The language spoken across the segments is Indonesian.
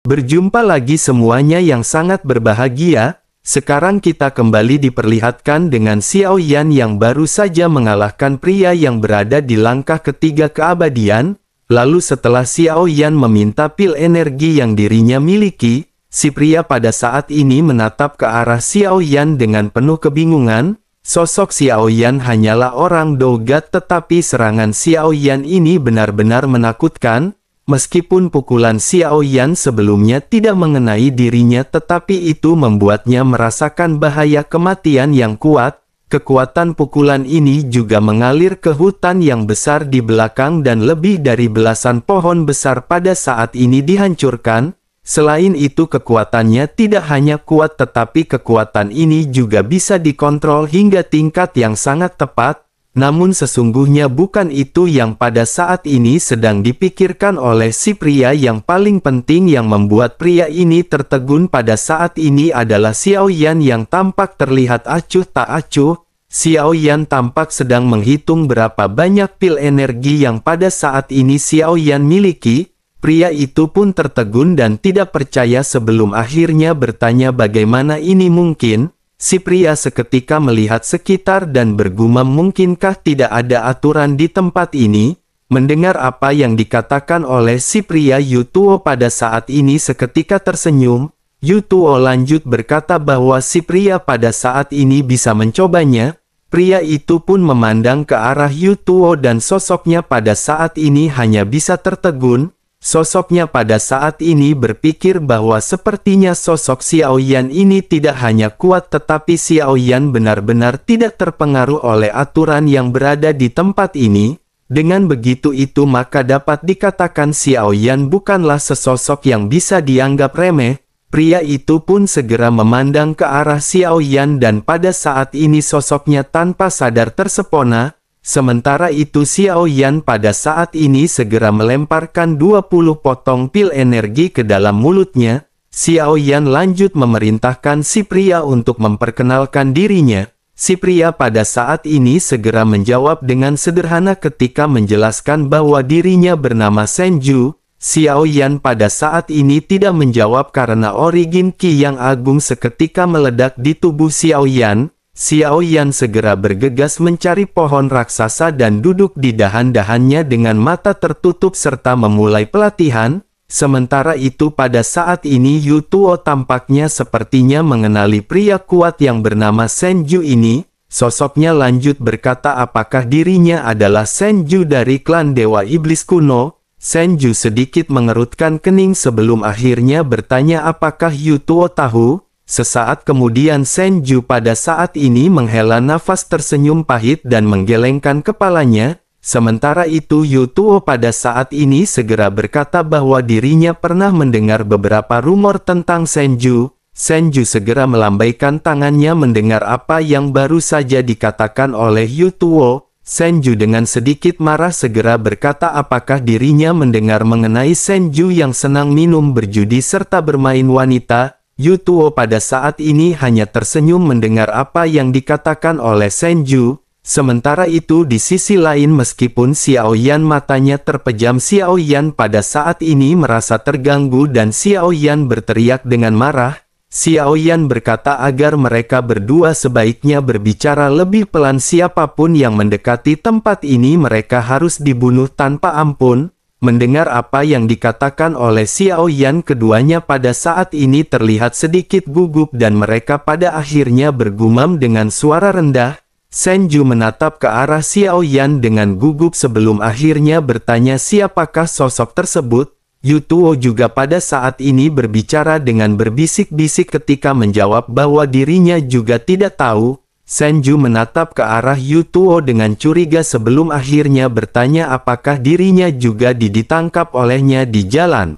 Berjumpa lagi semuanya yang sangat berbahagia. Sekarang kita kembali diperlihatkan dengan Xiao Yan yang baru saja mengalahkan pria yang berada di langkah ketiga keabadian. Lalu setelah Xiao Yan meminta pil energi yang dirinya miliki, si pria pada saat ini menatap ke arah Xiao Yan dengan penuh kebingungan. Sosok Xiao Yan hanyalah orang Dogat, tetapi serangan Xiao Yan ini benar-benar menakutkan. Meskipun pukulan Xiao Yan sebelumnya tidak mengenai dirinya, tetapi itu membuatnya merasakan bahaya kematian yang kuat. Kekuatan pukulan ini juga mengalir ke hutan yang besar di belakang dan lebih dari belasan pohon besar pada saat ini dihancurkan. Selain itu kekuatannya tidak hanya kuat, tetapi kekuatan ini juga bisa dikontrol hingga tingkat yang sangat tepat. Namun sesungguhnya bukan itu yang pada saat ini sedang dipikirkan oleh si pria. Yang paling penting yang membuat pria ini tertegun pada saat ini adalah Xiao Yan yang tampak terlihat acuh tak acuh. Xiao Yan tampak sedang menghitung berapa banyak pil energi yang pada saat ini Xiao Yan miliki. Pria itu pun tertegun dan tidak percaya sebelum akhirnya bertanya bagaimana ini mungkin. Si pria seketika melihat sekitar dan bergumam, mungkinkah tidak ada aturan di tempat ini? Mendengar apa yang dikatakan oleh si pria, Yu Tuo pada saat ini seketika tersenyum. Yu Tuo lanjut berkata bahwa si pria pada saat ini bisa mencobanya. Pria itu pun memandang ke arah Yu Tuo dan sosoknya pada saat ini hanya bisa tertegun. Sosoknya pada saat ini berpikir bahwa sepertinya sosok Xiao Yan ini tidak hanya kuat, tetapi Xiao Yan benar-benar tidak terpengaruh oleh aturan yang berada di tempat ini. Dengan begitu itu maka dapat dikatakan Xiao Yan bukanlah sesosok yang bisa dianggap remeh. Pria itu pun segera memandang ke arah Xiao Yan dan pada saat ini sosoknya tanpa sadar tersepona. Sementara itu Xiao Yan pada saat ini segera melemparkan 20 potong pil energi ke dalam mulutnya. Xiao Yan lanjut memerintahkan si pria untuk memperkenalkan dirinya. Si pria pada saat ini segera menjawab dengan sederhana ketika menjelaskan bahwa dirinya bernama Senju. Xiao Yan pada saat ini tidak menjawab karena origin Qi yang agung seketika meledak di tubuh Xiao Yan. Xiao Yan segera bergegas mencari pohon raksasa dan duduk di dahan-dahannya dengan mata tertutup serta memulai pelatihan. Sementara itu pada saat ini Yu Tuo tampaknya sepertinya mengenali pria kuat yang bernama Senju ini. Sosoknya lanjut berkata apakah dirinya adalah Senju dari klan Dewa Iblis Kuno. Senju sedikit mengerutkan kening sebelum akhirnya bertanya apakah Yu Tuo tahu. Sesaat kemudian Senju pada saat ini menghela nafas tersenyum pahit dan menggelengkan kepalanya. Sementara itu Yu Tuo pada saat ini segera berkata bahwa dirinya pernah mendengar beberapa rumor tentang Senju. Senju segera melambaikan tangannya mendengar apa yang baru saja dikatakan oleh Yu Tuo. Senju dengan sedikit marah segera berkata apakah dirinya mendengar mengenai Senju yang senang minum, berjudi serta bermain wanita. Yu Tuo pada saat ini hanya tersenyum mendengar apa yang dikatakan oleh Senju. Sementara itu di sisi lain meskipun Xiao Yan matanya terpejam, Xiao Yan pada saat ini merasa terganggu dan Xiao Yan berteriak dengan marah. Xiao Yan berkata agar mereka berdua sebaiknya berbicara lebih pelan, siapapun yang mendekati tempat ini mereka harus dibunuh tanpa ampun. Mendengar apa yang dikatakan oleh Xiao Yan, keduanya pada saat ini terlihat sedikit gugup dan mereka pada akhirnya bergumam dengan suara rendah. Senju menatap ke arah Xiao Yan dengan gugup sebelum akhirnya bertanya siapakah sosok tersebut. Yu Tuo juga pada saat ini berbicara dengan berbisik-bisik ketika menjawab bahwa dirinya juga tidak tahu. Senju menatap ke arah Yu Tuo dengan curiga sebelum akhirnya bertanya apakah dirinya juga ditangkap olehnya di jalan.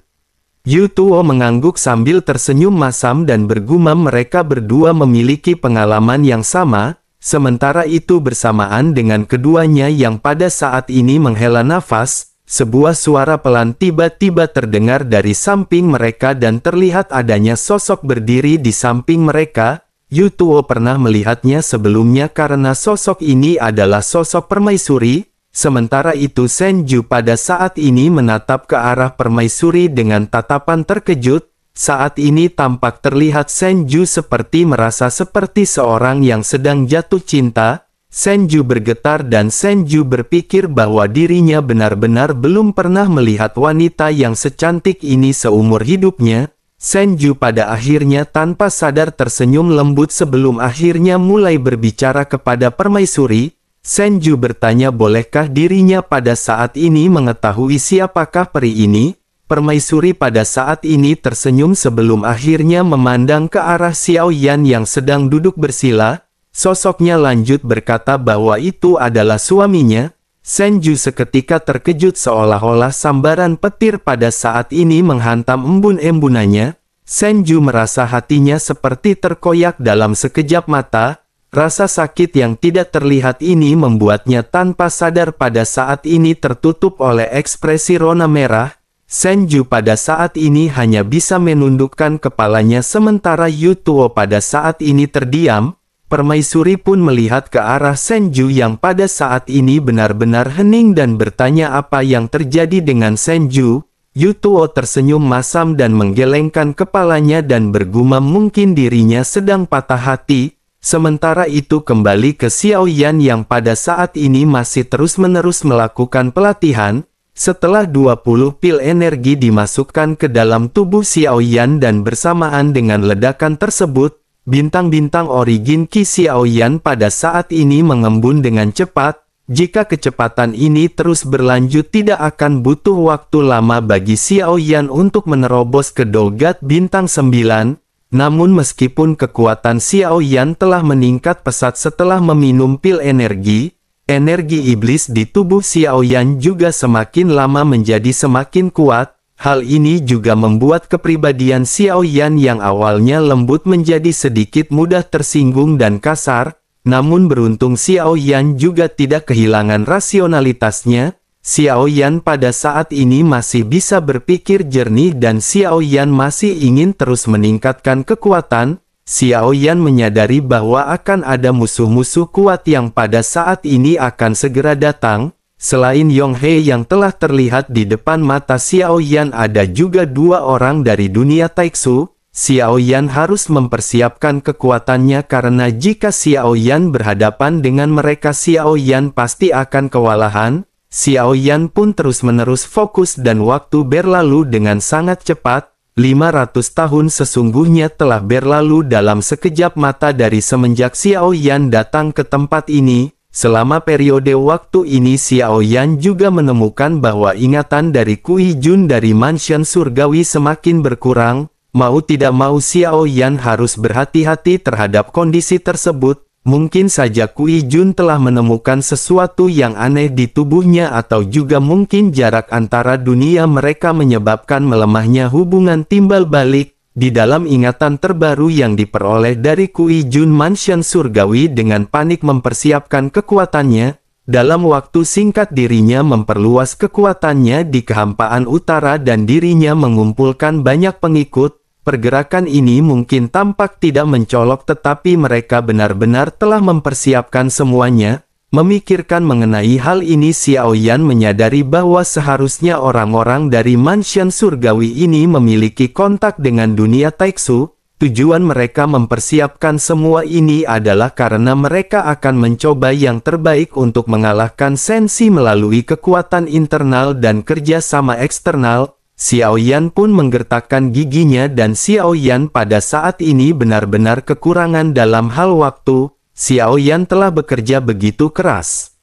Yu Tuo mengangguk sambil tersenyum masam dan bergumam mereka berdua memiliki pengalaman yang sama. Sementara itu bersamaan dengan keduanya yang pada saat ini menghela nafas, sebuah suara pelan tiba-tiba terdengar dari samping mereka dan terlihat adanya sosok berdiri di samping mereka. Yu Tuo pernah melihatnya sebelumnya karena sosok ini adalah sosok permaisuri. Sementara itu Senju pada saat ini menatap ke arah permaisuri dengan tatapan terkejut. Saat ini tampak terlihat Senju seperti merasa seperti seorang yang sedang jatuh cinta. Senju bergetar dan Senju berpikir bahwa dirinya benar-benar belum pernah melihat wanita yang secantik ini seumur hidupnya. Senju pada akhirnya tanpa sadar tersenyum lembut sebelum akhirnya mulai berbicara kepada permaisuri. Senju bertanya bolehkah dirinya pada saat ini mengetahui siapakah peri ini? Permaisuri pada saat ini tersenyum sebelum akhirnya memandang ke arah Xiao Yan yang sedang duduk bersila. Sosoknya lanjut berkata bahwa itu adalah suaminya. Senju seketika terkejut seolah-olah sambaran petir pada saat ini menghantam embun-embunannya. Senju merasa hatinya seperti terkoyak dalam sekejap mata. Rasa sakit yang tidak terlihat ini membuatnya tanpa sadar pada saat ini tertutup oleh ekspresi rona merah. Senju pada saat ini hanya bisa menundukkan kepalanya sementara Yutuo pada saat ini terdiam. Permaisuri pun melihat ke arah Senju yang pada saat ini benar-benar hening dan bertanya apa yang terjadi dengan Senju. Yutuo tersenyum masam dan menggelengkan kepalanya dan bergumam mungkin dirinya sedang patah hati. Sementara itu kembali ke Xiao Yan yang pada saat ini masih terus-menerus melakukan pelatihan. Setelah 20 pil energi dimasukkan ke dalam tubuh Xiao Yan dan bersamaan dengan ledakan tersebut, bintang-bintang origin Qi Xiao Yan pada saat ini mengembun dengan cepat. Jika kecepatan ini terus berlanjut tidak akan butuh waktu lama bagi Xiao Yan untuk menerobos ke Dolgat bintang 9. Namun meskipun kekuatan Xiao Yan telah meningkat pesat setelah meminum pil energi, energi iblis di tubuh Xiao Yan juga semakin lama menjadi semakin kuat. Hal ini juga membuat kepribadian Xiao Yan yang awalnya lembut menjadi sedikit mudah tersinggung dan kasar. Namun beruntung Xiao Yan juga tidak kehilangan rasionalitasnya. Xiao Yan pada saat ini masih bisa berpikir jernih dan Xiao Yan masih ingin terus meningkatkan kekuatan. Xiao Yan menyadari bahwa akan ada musuh-musuh kuat yang pada saat ini akan segera datang. Selain Yong He yang telah terlihat di depan mata Xiao Yan ada juga 2 orang dari dunia Taiksu. Xiao Yan harus mempersiapkan kekuatannya karena jika Xiao Yan berhadapan dengan mereka Xiao Yan pasti akan kewalahan. Xiao Yan pun terus-menerus fokus dan waktu berlalu dengan sangat cepat. 500 tahun sesungguhnya telah berlalu dalam sekejap mata dari semenjak Xiao Yan datang ke tempat ini. Selama periode waktu ini Xiao Yan juga menemukan bahwa ingatan dari Kui Jun dari mansion surgawi semakin berkurang. Mau tidak mau Xiao Yan harus berhati-hati terhadap kondisi tersebut. Mungkin saja Kui Jun telah menemukan sesuatu yang aneh di tubuhnya atau juga mungkin jarak antara dunia mereka menyebabkan melemahnya hubungan timbal balik. Di dalam ingatan terbaru yang diperoleh dari Kui Jun Mansion Surgawi dengan panik mempersiapkan kekuatannya, dalam waktu singkat dirinya memperluas kekuatannya di kehampaan utara dan dirinya mengumpulkan banyak pengikut. Pergerakan ini mungkin tampak tidak mencolok tetapi mereka benar-benar telah mempersiapkan semuanya. Memikirkan mengenai hal ini Xiao Yan menyadari bahwa seharusnya orang-orang dari mansion surgawi ini memiliki kontak dengan dunia Taiksu. Tujuan mereka mempersiapkan semua ini adalah karena mereka akan mencoba yang terbaik untuk mengalahkan Sensi melalui kekuatan internal dan kerjasama eksternal. Xiao Yan pun menggertakkan giginya dan Xiao Yan pada saat ini benar-benar kekurangan dalam hal waktu. Xiao Yan telah bekerja begitu keras.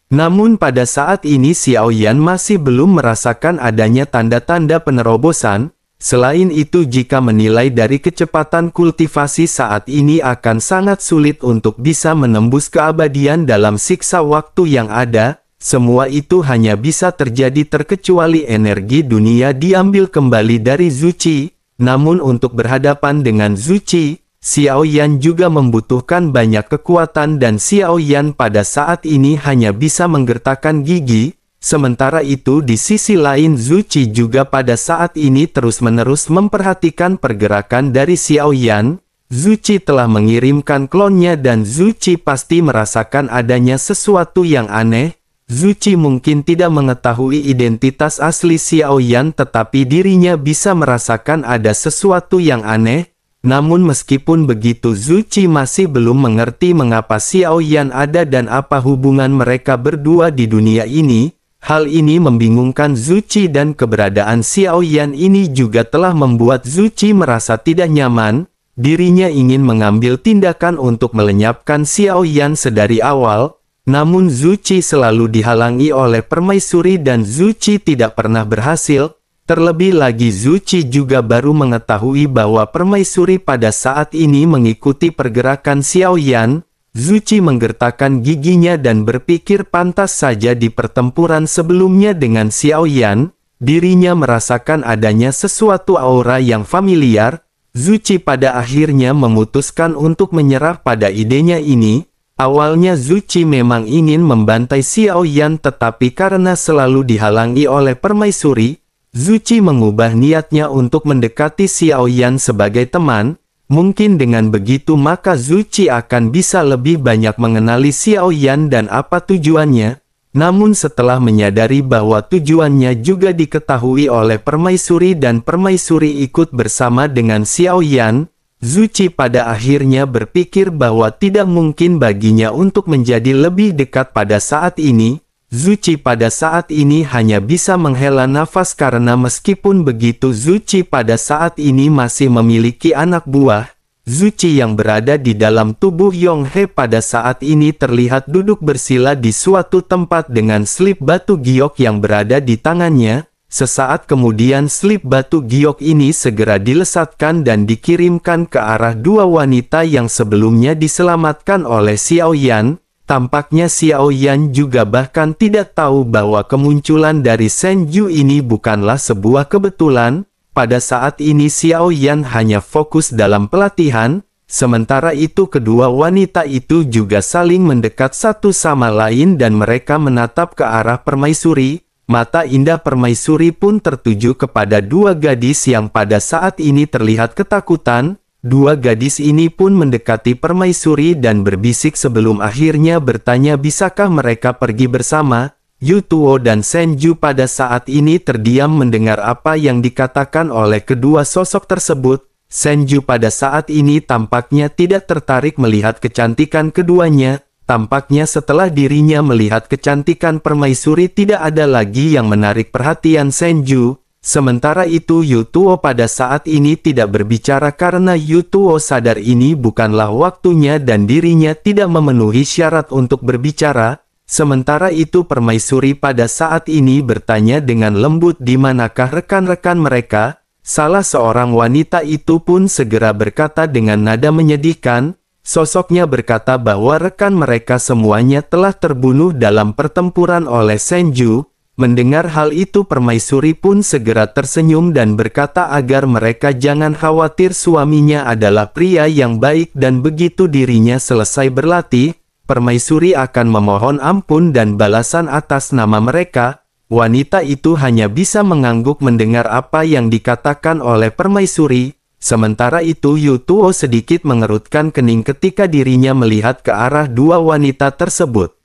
Namun pada saat ini Xiao Yan masih belum merasakan adanya tanda-tanda penerobosan. Selain itu jika menilai dari kecepatan kultivasi saat ini akan sangat sulit untuk bisa menembus keabadian dalam siksa waktu yang ada. Semua itu hanya bisa terjadi terkecuali energi dunia diambil kembali dari Zuci. Namun untuk berhadapan dengan Zuci, Xiao Yan juga membutuhkan banyak kekuatan dan Xiao Yan pada saat ini hanya bisa menggertakkan gigi. Sementara itu di sisi lain Zuci juga pada saat ini terus-menerus memperhatikan pergerakan dari Xiao Yan. Zuci telah mengirimkan klonnya dan Zuci pasti merasakan adanya sesuatu yang aneh. Zuchi mungkin tidak mengetahui identitas asli Xiao Yan, tetapi dirinya bisa merasakan ada sesuatu yang aneh. Namun meskipun begitu, Zuchi masih belum mengerti mengapa Xiao Yan ada dan apa hubungan mereka berdua di dunia ini. Hal ini membingungkan Zuchi dan keberadaan Xiao Yan ini juga telah membuat Zuchi merasa tidak nyaman. Dirinya ingin mengambil tindakan untuk melenyapkan Xiao Yan sedari awal. Namun Zuchi selalu dihalangi oleh permaisuri dan Zuchi tidak pernah berhasil. Terlebih lagi Zuchi juga baru mengetahui bahwa permaisuri pada saat ini mengikuti pergerakan Xiao Yan. Zuchi menggertakkan giginya dan berpikir pantas saja di pertempuran sebelumnya dengan Xiao Yan, dirinya merasakan adanya sesuatu aura yang familiar. Zuchi pada akhirnya memutuskan untuk menyerah pada idenya ini. Awalnya Zuchi memang ingin membantai Xiao Yan, tetapi karena selalu dihalangi oleh permaisuri, Zuchi mengubah niatnya untuk mendekati Xiao Yan sebagai teman. Mungkin dengan begitu maka Zuchi akan bisa lebih banyak mengenali Xiao Yan dan apa tujuannya. Namun setelah menyadari bahwa tujuannya juga diketahui oleh permaisuri dan permaisuri ikut bersama dengan Xiao Yan, Zuchi pada akhirnya berpikir bahwa tidak mungkin baginya untuk menjadi lebih dekat pada saat ini. Zuchi pada saat ini hanya bisa menghela nafas karena meskipun begitu Zuchi pada saat ini masih memiliki anak buah. Zuchi yang berada di dalam tubuh Yonghe pada saat ini terlihat duduk bersila di suatu tempat dengan slip batu giok yang berada di tangannya. Sesaat kemudian slip batu giok ini segera dilesatkan dan dikirimkan ke arah dua wanita yang sebelumnya diselamatkan oleh Xiao Yan. Tampaknya Xiao Yan juga bahkan tidak tahu bahwa kemunculan dari Senju ini bukanlah sebuah kebetulan. Pada saat ini Xiao Yan hanya fokus dalam pelatihan. Sementara itu kedua wanita itu juga saling mendekat satu sama lain dan mereka menatap ke arah permaisuri. Mata indah permaisuri pun tertuju kepada dua gadis yang pada saat ini terlihat ketakutan. Dua gadis ini pun mendekati permaisuri dan berbisik sebelum akhirnya bertanya bisakah mereka pergi bersama. Yutuo dan Senju pada saat ini terdiam mendengar apa yang dikatakan oleh kedua sosok tersebut. Senju pada saat ini tampaknya tidak tertarik melihat kecantikan keduanya. Tampaknya setelah dirinya melihat kecantikan permaisuri tidak ada lagi yang menarik perhatian Senju. Sementara itu Yutuo pada saat ini tidak berbicara karena Yutuo sadar ini bukanlah waktunya dan dirinya tidak memenuhi syarat untuk berbicara. Sementara itu permaisuri pada saat ini bertanya dengan lembut di manakah rekan-rekan mereka. Salah seorang wanita itu pun segera berkata dengan nada menyedihkan. Sosoknya berkata bahwa rekan mereka semuanya telah terbunuh dalam pertempuran oleh Senju. Mendengar hal itu permaisuri pun segera tersenyum dan berkata agar mereka jangan khawatir, suaminya adalah pria yang baik dan begitu dirinya selesai berlatih, permaisuri akan memohon ampun dan balasan atas nama mereka. Wanita itu hanya bisa mengangguk mendengar apa yang dikatakan oleh permaisuri. Sementara itu Yutuo sedikit mengerutkan kening ketika dirinya melihat ke arah dua wanita tersebut.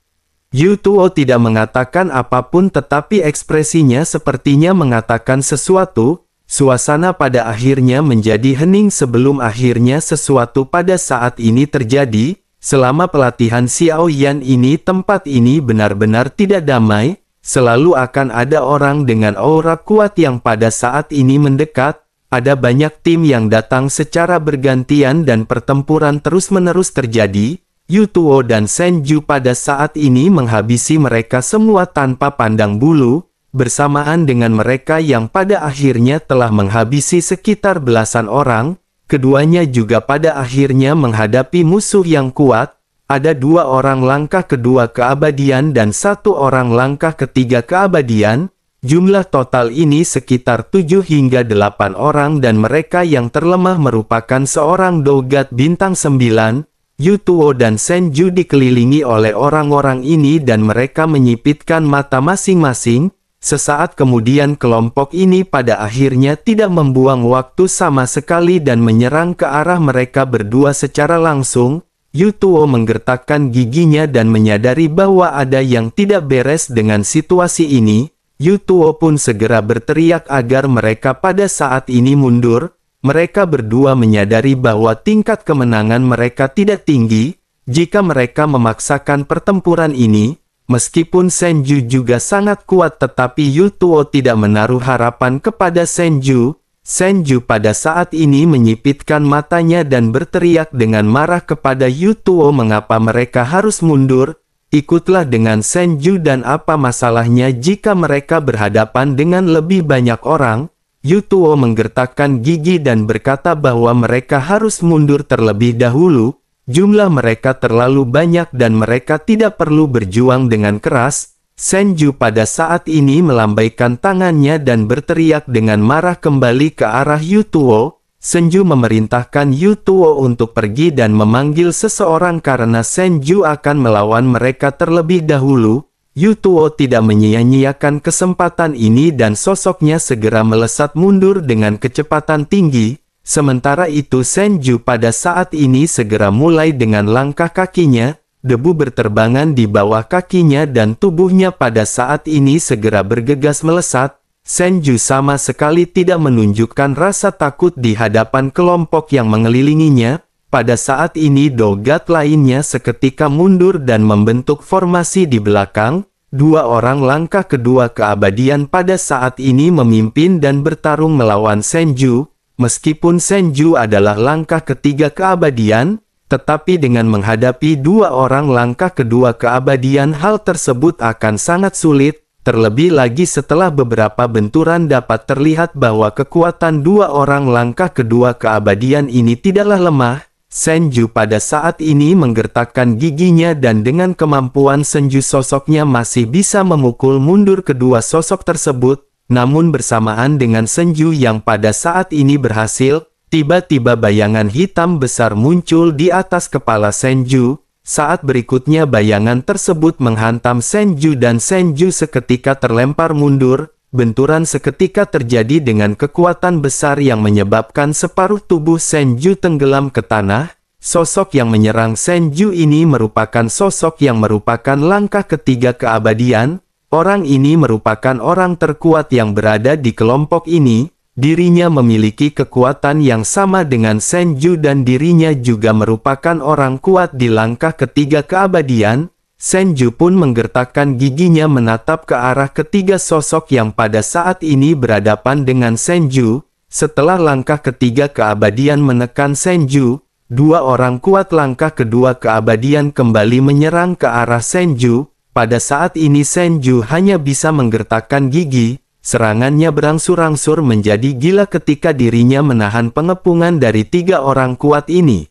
Yutuo tidak mengatakan apapun tetapi ekspresinya sepertinya mengatakan sesuatu. Suasana pada akhirnya menjadi hening sebelum akhirnya sesuatu pada saat ini terjadi. Selama pelatihan Xiao Yan ini tempat ini benar-benar tidak damai. Selalu akan ada orang dengan aura kuat yang pada saat ini mendekat. Ada banyak tim yang datang secara bergantian dan pertempuran terus-menerus terjadi. Yutuo dan Senju pada saat ini menghabisi mereka semua tanpa pandang bulu, bersamaan dengan mereka yang pada akhirnya telah menghabisi sekitar belasan orang. Keduanya juga pada akhirnya menghadapi musuh yang kuat. Ada dua orang langkah kedua keabadian dan satu orang langkah ketiga keabadian. Jumlah total ini sekitar 7 hingga 8 orang dan mereka yang terlemah merupakan seorang Dogat bintang 9. Yutuo dan Senju dikelilingi oleh orang-orang ini dan mereka menyipitkan mata masing-masing. Sesaat kemudian kelompok ini pada akhirnya tidak membuang waktu sama sekali dan menyerang ke arah mereka berdua secara langsung. Yutuo menggertakkan giginya dan menyadari bahwa ada yang tidak beres dengan situasi ini. Yutuo pun segera berteriak agar mereka pada saat ini mundur. Mereka berdua menyadari bahwa tingkat kemenangan mereka tidak tinggi. Jika mereka memaksakan pertempuran ini, meskipun Senju juga sangat kuat tetapi Yutuo tidak menaruh harapan kepada Senju. Senju pada saat ini menyipitkan matanya dan berteriak dengan marah kepada Yutuo mengapa mereka harus mundur. Ikutlah dengan Senju dan apa masalahnya jika mereka berhadapan dengan lebih banyak orang. Yutuo menggertakkan gigi dan berkata bahwa mereka harus mundur terlebih dahulu. Jumlah mereka terlalu banyak dan mereka tidak perlu berjuang dengan keras. Senju pada saat ini melambaikan tangannya dan berteriak dengan marah kembali ke arah Yutuo. Senju memerintahkan Yutuo untuk pergi dan memanggil seseorang karena Senju akan melawan mereka terlebih dahulu. Yutuo tidak menyia-nyiakan kesempatan ini dan sosoknya segera melesat mundur dengan kecepatan tinggi. Sementara itu Senju pada saat ini segera mulai dengan langkah kakinya. Debu berterbangan di bawah kakinya dan tubuhnya pada saat ini segera bergegas melesat. Senju sama sekali tidak menunjukkan rasa takut di hadapan kelompok yang mengelilinginya. Pada saat ini Dogat lainnya seketika mundur dan membentuk formasi di belakang. Dua orang langkah kedua keabadian pada saat ini memimpin dan bertarung melawan Senju. Meskipun Senju adalah langkah ketiga keabadian, tetapi dengan menghadapi dua orang langkah kedua keabadian hal tersebut akan sangat sulit, terlebih lagi setelah beberapa benturan dapat terlihat bahwa kekuatan dua orang langkah kedua keabadian ini tidaklah lemah. Senju pada saat ini menggertakkan giginya dan dengan kemampuan Senju sosoknya masih bisa memukul mundur kedua sosok tersebut, namun bersamaan dengan Senju yang pada saat ini berhasil, tiba-tiba bayangan hitam besar muncul di atas kepala Senju. Saat berikutnya bayangan tersebut menghantam Senju dan Senju seketika terlempar mundur. Benturan seketika terjadi dengan kekuatan besar yang menyebabkan separuh tubuh Senju tenggelam ke tanah. Sosok yang menyerang Senju ini merupakan sosok yang merupakan langkah ketiga keabadian. Orang ini merupakan orang terkuat yang berada di kelompok ini. Dirinya memiliki kekuatan yang sama dengan Senju dan dirinya juga merupakan orang kuat di langkah ketiga keabadian. Senju pun menggertakkan giginya menatap ke arah ketiga sosok yang pada saat ini berhadapan dengan Senju. Setelah langkah ketiga keabadian menekan Senju, dua orang kuat langkah kedua keabadian kembali menyerang ke arah Senju. Pada saat ini Senju hanya bisa menggertakkan gigi. Serangannya berangsur-angsur menjadi gila ketika dirinya menahan pengepungan dari tiga orang kuat ini.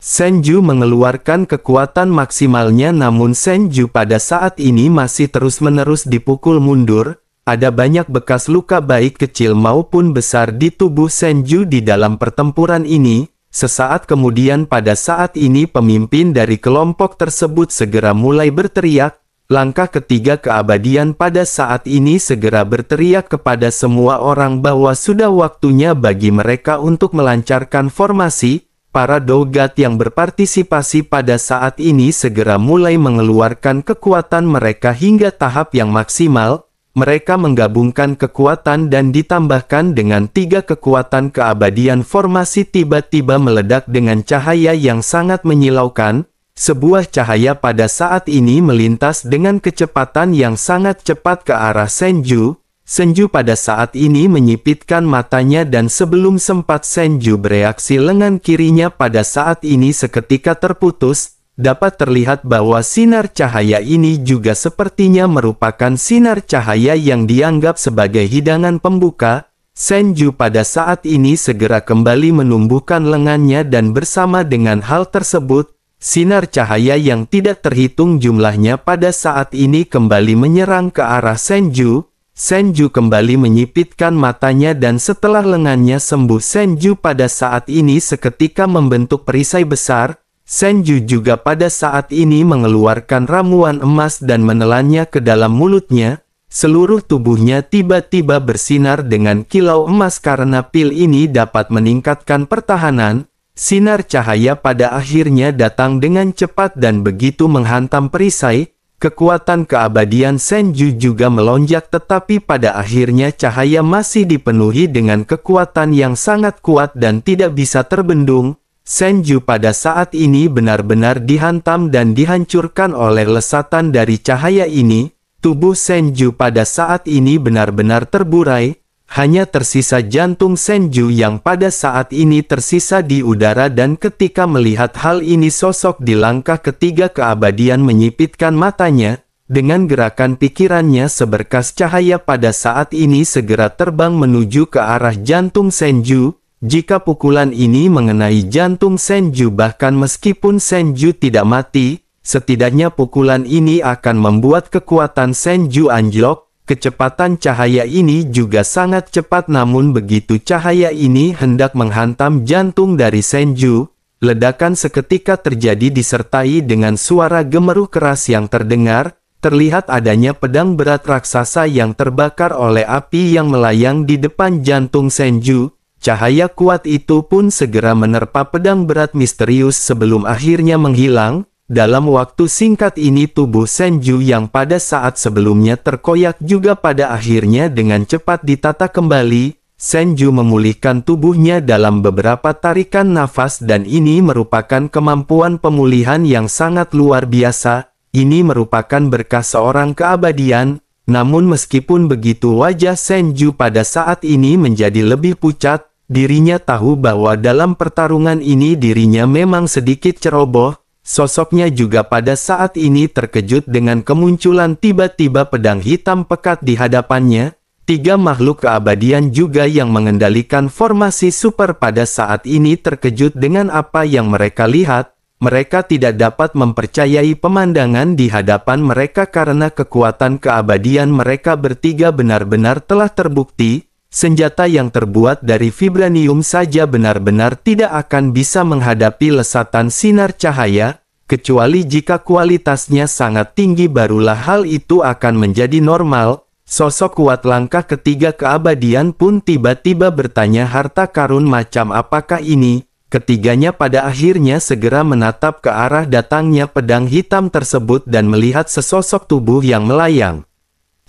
Senju mengeluarkan kekuatan maksimalnya namun Senju pada saat ini masih terus-menerus dipukul mundur. Ada banyak bekas luka baik kecil maupun besar di tubuh Senju di dalam pertempuran ini. Sesaat kemudian pada saat ini pemimpin dari kelompok tersebut segera mulai berteriak. Langkah ketiga keabadian pada saat ini segera berteriak kepada semua orang bahwa sudah waktunya bagi mereka untuk melancarkan formasi. Para Dogat yang berpartisipasi pada saat ini segera mulai mengeluarkan kekuatan mereka hingga tahap yang maksimal. Mereka menggabungkan kekuatan dan ditambahkan dengan tiga kekuatan keabadian. Formasi tiba-tiba meledak dengan cahaya yang sangat menyilaukan. Sebuah cahaya pada saat ini melintas dengan kecepatan yang sangat cepat ke arah Senju. Senju pada saat ini menyipitkan matanya dan sebelum sempat Senju bereaksi lengan kirinya pada saat ini seketika terputus. Dapat terlihat bahwa sinar cahaya ini juga sepertinya merupakan sinar cahaya yang dianggap sebagai hidangan pembuka. Senju pada saat ini segera kembali menumbuhkan lengannya dan bersama dengan hal tersebut, sinar cahaya yang tidak terhitung jumlahnya pada saat ini kembali menyerang ke arah Senju. Senju kembali menyipitkan matanya dan setelah lengannya sembuh Senju pada saat ini seketika membentuk perisai besar. Senju juga pada saat ini mengeluarkan ramuan emas dan menelannya ke dalam mulutnya. Seluruh tubuhnya tiba-tiba bersinar dengan kilau emas karena pil ini dapat meningkatkan pertahanan. Sinar cahaya pada akhirnya datang dengan cepat dan begitu menghantam perisai, kekuatan keabadian Senju juga melonjak, tetapi pada akhirnya cahaya masih dipenuhi dengan kekuatan yang sangat kuat dan tidak bisa terbendung. Senju pada saat ini benar-benar dihantam dan dihancurkan oleh lesatan dari cahaya ini. Tubuh Senju pada saat ini benar-benar terburai. Hanya tersisa jantung Senju yang pada saat ini tersisa di udara, dan ketika melihat hal ini sosok di langkah ketiga keabadian menyipitkan matanya. Dengan gerakan pikirannya seberkas cahaya pada saat ini segera terbang menuju ke arah jantung Senju. Jika pukulan ini mengenai jantung Senju, bahkan meskipun Senju tidak mati, setidaknya pukulan ini akan membuat kekuatan Senju anjlok. Kecepatan cahaya ini juga sangat cepat, namun begitu cahaya ini hendak menghantam jantung dari Senju, ledakan seketika terjadi disertai dengan suara gemuruh keras yang terdengar. Terlihat adanya pedang berat raksasa yang terbakar oleh api yang melayang di depan jantung Senju. Cahaya kuat itu pun segera menerpa pedang berat misterius sebelum akhirnya menghilang. Dalam waktu singkat ini tubuh Senju yang pada saat sebelumnya terkoyak juga pada akhirnya dengan cepat ditata kembali. Senju memulihkan tubuhnya dalam beberapa tarikan nafas, dan ini merupakan kemampuan pemulihan yang sangat luar biasa. Ini merupakan berkah seorang keabadian. Namun meskipun begitu wajah Senju pada saat ini menjadi lebih pucat. Dirinya tahu bahwa dalam pertarungan ini dirinya memang sedikit ceroboh. Sosoknya juga pada saat ini terkejut dengan kemunculan tiba-tiba pedang hitam pekat di hadapannya. Tiga makhluk keabadian juga yang mengendalikan formasi super pada saat ini terkejut dengan apa yang mereka lihat. Mereka tidak dapat mempercayai pemandangan di hadapan mereka karena kekuatan keabadian mereka bertiga benar-benar telah terbukti. Senjata yang terbuat dari vibranium saja benar-benar tidak akan bisa menghadapi lesatan sinar cahaya, kecuali jika kualitasnya sangat tinggi, barulah hal itu akan menjadi normal. Sosok kuat langkah ketiga keabadian pun tiba-tiba bertanya, harta karun macam apakah ini? Ketiganya pada akhirnya segera menatap ke arah datangnya pedang hitam tersebut dan melihat sesosok tubuh yang melayang.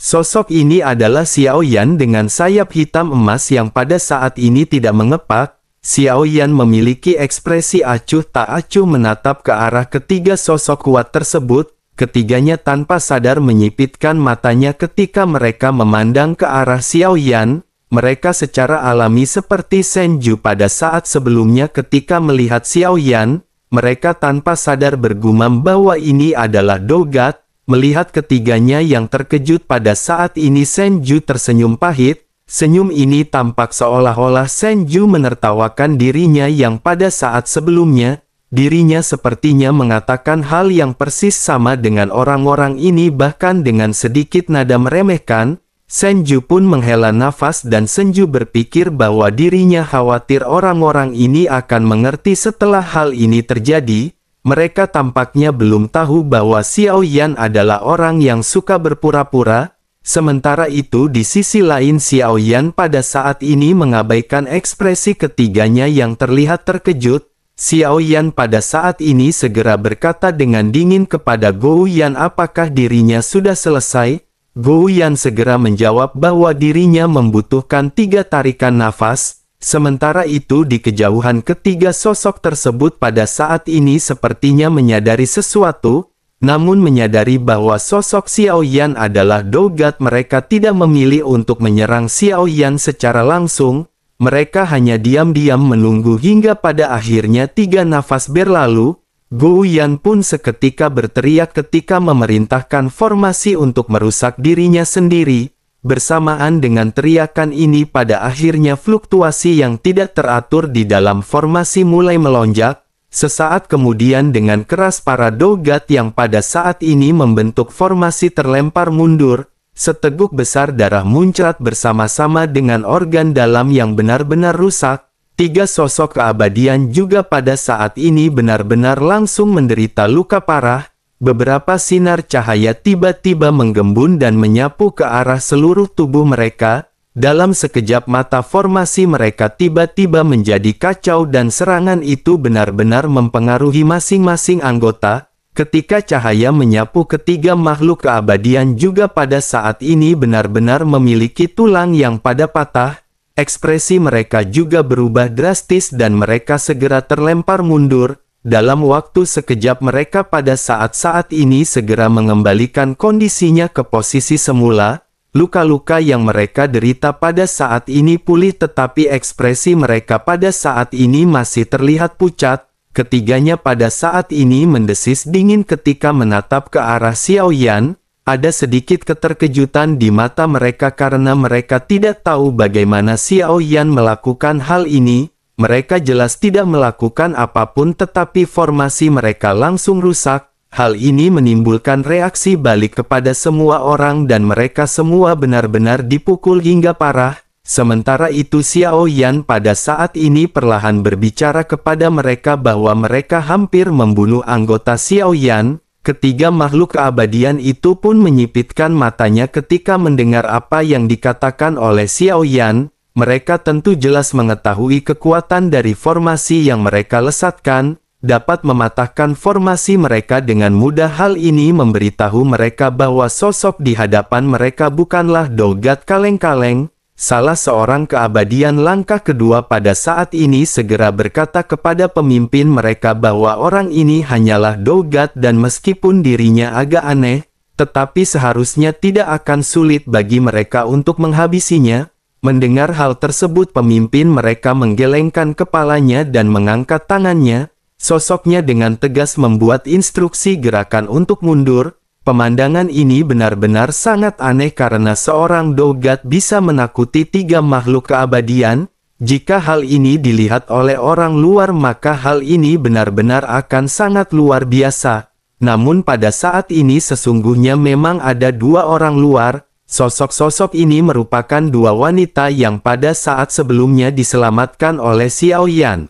Sosok ini adalah Xiao Yan dengan sayap hitam emas yang pada saat ini tidak mengepak. Xiao Yan memiliki ekspresi acuh tak acuh menatap ke arah ketiga sosok kuat tersebut. Ketiganya tanpa sadar menyipitkan matanya ketika mereka memandang ke arah Xiao Yan. Mereka secara alami seperti Senju pada saat sebelumnya ketika melihat Xiao Yan. Mereka tanpa sadar bergumam bahwa ini adalah Dogat. Melihat ketiganya yang terkejut pada saat ini, Senju tersenyum pahit. Senyum ini tampak seolah-olah Senju menertawakan dirinya yang pada saat sebelumnya, dirinya sepertinya mengatakan hal yang persis sama dengan orang-orang ini, bahkan dengan sedikit nada meremehkan. Senju pun menghela nafas dan Senju berpikir bahwa dirinya khawatir orang-orang ini akan mengerti setelah hal ini terjadi. Mereka tampaknya belum tahu bahwa Xiao Yan adalah orang yang suka berpura-pura. Sementara itu di sisi lain Xiao Yan pada saat ini mengabaikan ekspresi ketiganya yang terlihat terkejut. Xiao Yan pada saat ini segera berkata dengan dingin kepada Gou Yan, apakah dirinya sudah selesai? Gou Yan segera menjawab bahwa dirinya membutuhkan 3 tarikan nafas. Sementara itu di kejauhan ketiga sosok tersebut pada saat ini sepertinya menyadari sesuatu, namun menyadari bahwa sosok Xiao Yan adalah Dogat, mereka tidak memilih untuk menyerang Xiao Yan secara langsung. Mereka hanya diam-diam menunggu hingga pada akhirnya 3 nafas berlalu. Gou Yan pun seketika berteriak ketika memerintahkan formasi untuk merusak dirinya sendiri. Bersamaan dengan teriakan ini pada akhirnya fluktuasi yang tidak teratur di dalam formasi mulai melonjak. Sesaat kemudian dengan keras para Dogat yang pada saat ini membentuk formasi terlempar mundur. Seteguk besar darah muncrat bersama-sama dengan organ dalam yang benar-benar rusak. 3 sosok keabadian juga pada saat ini benar-benar langsung menderita luka parah. Beberapa sinar cahaya tiba-tiba menggembun dan menyapu ke arah seluruh tubuh mereka. Dalam sekejap mata formasi mereka tiba-tiba menjadi kacau dan serangan itu benar-benar mempengaruhi masing-masing anggota. Ketika cahaya menyapu ketiga makhluk keabadian juga pada saat ini benar-benar memiliki tulang yang pada patah, ekspresi mereka juga berubah drastis dan mereka segera terlempar mundur. Dalam waktu sekejap mereka pada saat-saat ini segera mengembalikan kondisinya ke posisi semula. Luka-luka yang mereka derita pada saat ini pulih tetapi ekspresi mereka pada saat ini masih terlihat pucat. Ketiganya pada saat ini mendesis dingin ketika menatap ke arah Xiao Yan. Ada sedikit keterkejutan di mata mereka karena mereka tidak tahu bagaimana Xiao Yan melakukan hal ini. Mereka jelas tidak melakukan apapun tetapi formasi mereka langsung rusak. Hal ini menimbulkan reaksi balik kepada semua orang dan mereka semua benar-benar dipukul hingga parah. Sementara itu Xiao Yan pada saat ini perlahan berbicara kepada mereka bahwa mereka hampir membunuh anggota Xiao Yan. Ketiga makhluk keabadian itu pun menyipitkan matanya ketika mendengar apa yang dikatakan oleh Xiao Yan. Mereka tentu jelas mengetahui kekuatan dari formasi yang mereka lesatkan. Dapat mematahkan formasi mereka dengan mudah. Hal ini memberitahu mereka bahwa sosok di hadapan mereka bukanlah Dogat kaleng-kaleng. Salah seorang keabadian langkah kedua pada saat ini segera berkata kepada pemimpin mereka bahwa orang ini hanyalah Dogat dan meskipun dirinya agak aneh, tetapi seharusnya tidak akan sulit bagi mereka untuk menghabisinya. Mendengar hal tersebut pemimpin mereka menggelengkan kepalanya dan mengangkat tangannya. Sosoknya dengan tegas membuat instruksi gerakan untuk mundur. Pemandangan ini benar-benar sangat aneh karena seorang Dogat bisa menakuti tiga makhluk keabadian. Jika hal ini dilihat oleh orang luar maka hal ini benar-benar akan sangat luar biasa. Namun pada saat ini sesungguhnya memang ada dua orang luar. Sosok-sosok ini merupakan dua wanita yang pada saat sebelumnya diselamatkan oleh Xiao Yan.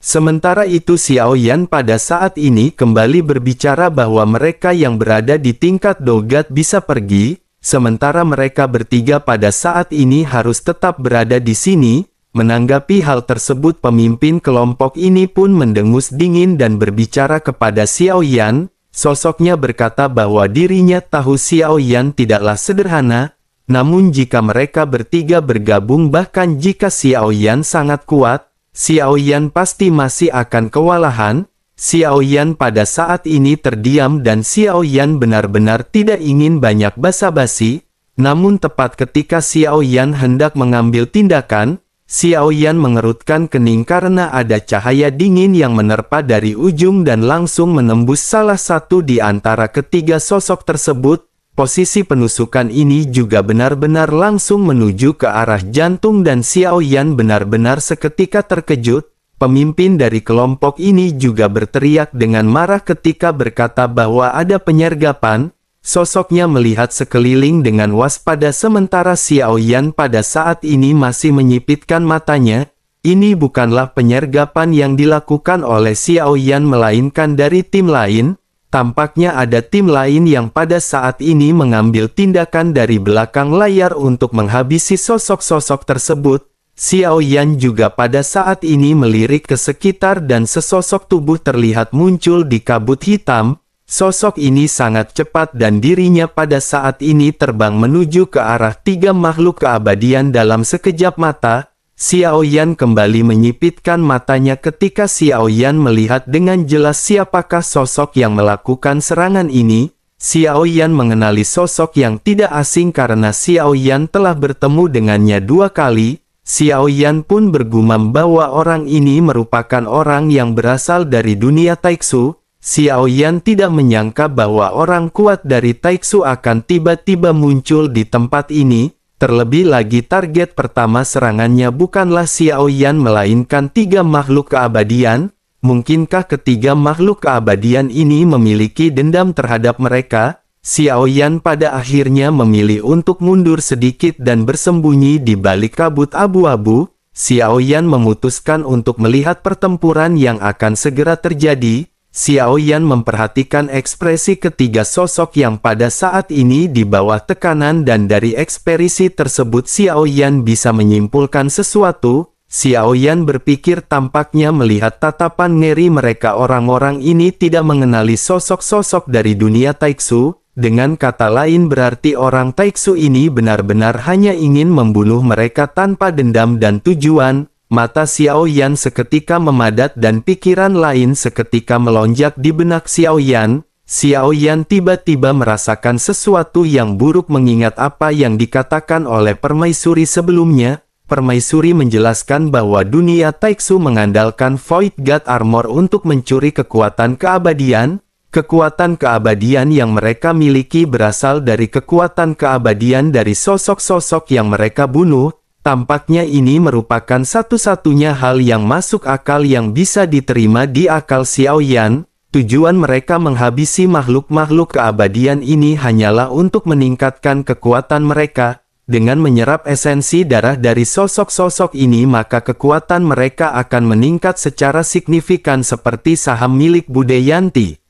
Sementara itu Xiao Yan pada saat ini kembali berbicara bahwa mereka yang berada di tingkat Dogat bisa pergi, sementara mereka bertiga pada saat ini harus tetap berada di sini. Menanggapi hal tersebut pemimpin kelompok ini pun mendengus dingin dan berbicara kepada Xiao Yan. Sosoknya berkata bahwa dirinya tahu Xiao Yan tidaklah sederhana, namun jika mereka bertiga bergabung bahkan jika Xiao Yan sangat kuat, Xiao Yan pasti masih akan kewalahan. Xiao Yan pada saat ini terdiam dan Xiao Yan benar-benar tidak ingin banyak basa-basi. Namun tepat ketika Xiao Yan hendak mengambil tindakan, Xiao Yan mengerutkan kening karena ada cahaya dingin yang menerpa dari ujung dan langsung menembus salah satu di antara ketiga sosok tersebut. Posisi penusukan ini juga benar-benar langsung menuju ke arah jantung dan Xiao Yan benar-benar seketika terkejut. Pemimpin dari kelompok ini juga berteriak dengan marah ketika berkata bahwa ada penyergapan. Sosoknya melihat sekeliling dengan waspada sementara Xiao Yan pada saat ini masih menyipitkan matanya. Ini bukanlah penyergapan yang dilakukan oleh Xiao Yan melainkan dari tim lain. Tampaknya ada tim lain yang pada saat ini mengambil tindakan dari belakang layar untuk menghabisi sosok-sosok tersebut. Xiao Yan juga pada saat ini melirik ke sekitar dan sesosok tubuh terlihat muncul di kabut hitam. Sosok ini sangat cepat dan dirinya pada saat ini terbang menuju ke arah tiga makhluk keabadian dalam sekejap mata. Xiao Yan kembali menyipitkan matanya ketika Xiao Yan melihat dengan jelas siapakah sosok yang melakukan serangan ini. Xiao Yan mengenali sosok yang tidak asing karena Xiao Yan telah bertemu dengannya 2 kali. Xiao Yan pun bergumam bahwa orang ini merupakan orang yang berasal dari dunia Taiksu. Xiao Yan tidak menyangka bahwa orang kuat dari Taiksu akan tiba-tiba muncul di tempat ini. Terlebih lagi target pertama serangannya bukanlah Xiao Yan melainkan 3 makhluk keabadian. Mungkinkah ketiga makhluk keabadian ini memiliki dendam terhadap mereka? Xiao Yan pada akhirnya memilih untuk mundur sedikit dan bersembunyi di balik kabut abu-abu. Xiao Yan memutuskan untuk melihat pertempuran yang akan segera terjadi. Xiao Yan memperhatikan ekspresi ketiga sosok yang pada saat ini di bawah tekanan dan dari ekspresi tersebut Xiao Yan bisa menyimpulkan sesuatu. Xiao Yan berpikir tampaknya melihat tatapan ngeri mereka orang-orang ini tidak mengenali sosok-sosok dari dunia Taiksu. Dengan kata lain berarti orang Taiksu ini benar-benar hanya ingin membunuh mereka tanpa dendam dan tujuan. Mata Xiao Yan seketika memadat dan pikiran lain seketika melonjak di benak Xiao Yan. Xiao Yan tiba-tiba merasakan sesuatu yang buruk mengingat apa yang dikatakan oleh permaisuri sebelumnya. Permaisuri menjelaskan bahwa dunia Taiksu mengandalkan Void God Armor untuk mencuri kekuatan keabadian. Kekuatan keabadian yang mereka miliki berasal dari kekuatan keabadian dari sosok-sosok yang mereka bunuh. Tampaknya ini merupakan satu-satunya hal yang masuk akal yang bisa diterima di akal Xiao Yan. Tujuan mereka menghabisi makhluk-makhluk keabadian ini hanyalah untuk meningkatkan kekuatan mereka. Dengan menyerap esensi darah dari sosok-sosok ini maka kekuatan mereka akan meningkat secara signifikan seperti saham milik Budeyanti.